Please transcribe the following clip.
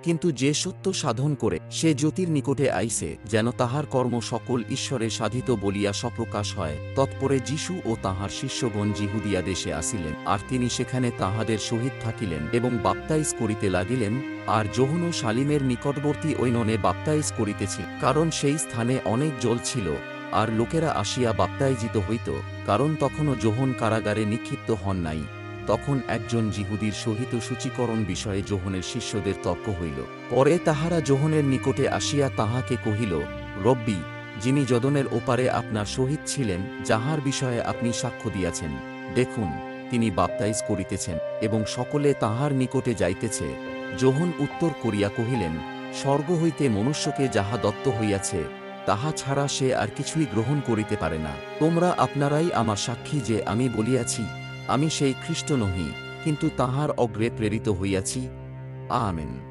কিন্তু যে সত্য সাধন করে সে জ্যোতির নিকটে আইসে, যেন তাহার কর্ম সকল ঈশ্বরে সাধিত বলিয়া সপ্রকাশ হয়। তৎপরে যীশু ও তাহার শিষ্যগণ জিহুদিয়া দেশে আসিলেন, আর তিনি সেখানে তাহাদের সহিত থাকিলেন এবং বাপ্তাইজ করিতে লাগিলেন। আর যোহনও শালিমের নিকটবর্তী ঐননে বাপ্তাইজ করিতেছিল, কারণ সেই স্থানে অনেক জল ছিল, আর লোকেরা আসিয়া বাপ্তাইজিত হইত, কারণ তখনও যোহন কারাগারে নিক্ষিপ্ত হন নাই। তখন একজন জিহুদীর সহিত সূচীকরণ বিষয়ে যোহনের শিষ্যদের তর্ক হইল। পরে তাহারা যোহনের নিকটে আসিয়া তাহাকে কহিল, রব্বী, যিনি যদনের ওপারে আপনার সহিত ছিলেন, যাহার বিষয়ে আপনি সাক্ষ্য দিয়াছেন, দেখুন, তিনি বাপ্তাইজ করিতেছেন এবং সকলে তাহার নিকটে যাইতেছে। যোহন উত্তর করিয়া কহিলেন, স্বর্গ হইতে মনুষ্যকে যাহা দত্ত হইয়াছে, তাহা ছাড়া সে আর কিছুই গ্রহণ করিতে পারে না। তোমরা আপনারাই আমার সাক্ষী যে আমি বলিয়াছি, আমি সেই খ্রিস্ট নহি, কিন্তু তাহার অগ্রে প্রেরিত হইয়াছি। আমেন।